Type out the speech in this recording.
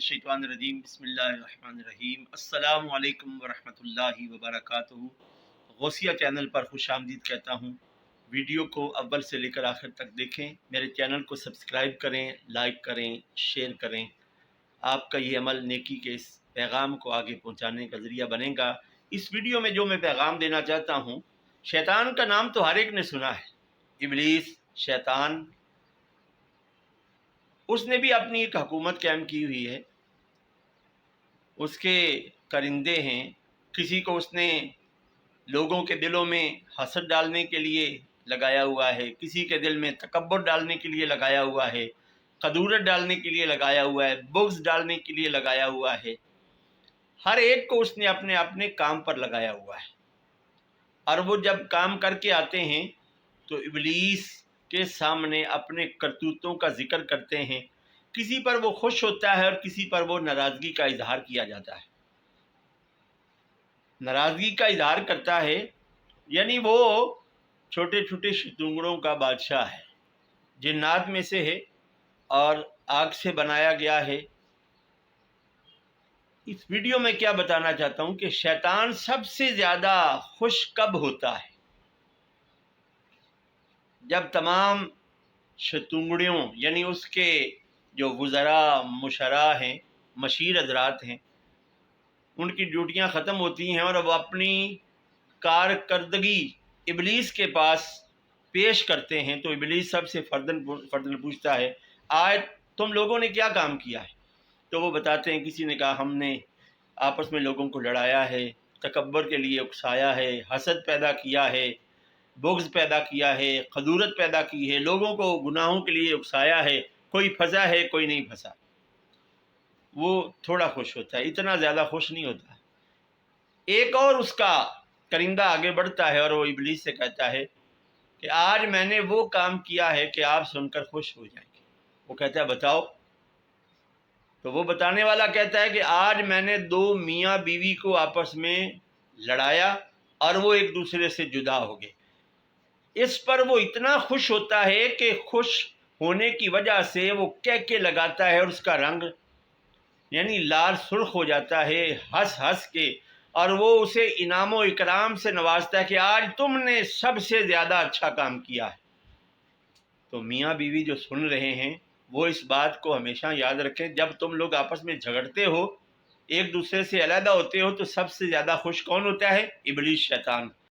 मिनश्शैतानिर्रजीम बिस्मिल्लाहिर्रहमानिर्रहीम अस्सलामु अलैकुम वरहमतुल्लाहि वबरकातुहू। गौसिया चैनल पर खुशामदीद कहता हूँ। वीडियो को अव्वल से लेकर आखिर तक देखें, मेरे चैनल को सब्सक्राइब करें, लाइक करें, शेयर करें। आपका ये अमल नेकी के इस पैगाम को आगे पहुँचाने का ज़रिया बनेगा। इस वीडियो में जो मैं पैगाम देना चाहता हूँ, शैतान का नाम तो हर एक ने सुना है, इब्लीस, शैतान। उसने भी अपनी एक हुकूमत कायम की हुई है, उसके करिंदे हैं। किसी को उसने लोगों के दिलों में हसद डालने के लिए लगाया हुआ है, किसी के दिल में तकब्बुर डालने के लिए लगाया हुआ है, कदूरत डालने के लिए लगाया हुआ है, बुग़्ज़ डालने के लिए लगाया हुआ है। हर एक को उसने अपने अपने काम पर लगाया हुआ है। और वो जब काम करके आते हैं तो इब्लीस के सामने अपने करतूतों का जिक्र करते हैं। किसी पर वो खुश होता है और किसी पर वो नाराज़गी का इजहार किया जाता है। नाराज़गी का इजहार करता है यानी वो छोटे छोटे शतूंगड़ों का बादशाह है, जिन्नात में से है और आग से बनाया गया है। इस वीडियो में क्या बताना चाहता हूँ कि शैतान सबसे ज़्यादा खुश कब होता है? जब तमाम शतूंगड़ियों यानी उसके जो वज़रा, मुशरा हैं, मशीर हज़रात हैं, उनकी ड्यूटियां ख़त्म होती हैं और वो अपनी कारकर्दगी इब्लीस के पास पेश करते हैं। तो इब्लीस सबसे फ़र्दन पूछता है, आज तुम लोगों ने क्या काम किया है? तो वो बताते हैं, किसी ने कहा हमने आपस में लोगों को लड़ाया है, तकब्बर के लिए उकसाया है, हसद पैदा किया है, बुग़्ज़ पैदा किया है, खदूरत पैदा की है, लोगों को गुनाहों के लिए उकसाया है, कोई फंसा है कोई नहीं फंसा। वो थोड़ा खुश होता है, इतना ज़्यादा खुश नहीं होता। एक और उसका करिंदा आगे बढ़ता है और वो इब्लीस से कहता है कि आज मैंने वो काम किया है कि आप सुनकर खुश हो जाएंगे। वो कहता है बताओ। तो वो बताने वाला कहता है कि आज मैंने दो मियाँ बीवी को आपस में लड़ाया और वो एक दूसरे से जुदा हो गए। इस पर वो इतना खुश होता है कि खुश होने की वजह से वो कह के लगाता है और उसका रंग यानी लाल सुर्ख हो जाता है हंस हंस के, और वो उसे इनाम व इकराम से नवाजता है कि आज तुमने सबसे ज़्यादा अच्छा काम किया है। तो मियाँ बीवी जो सुन रहे हैं वो इस बात को हमेशा याद रखें, जब तुम लोग आपस में झगड़ते हो, एक दूसरे से अलग होते हो, तो सबसे ज़्यादा खुश कौन होता है? इब्लीस, शैतान।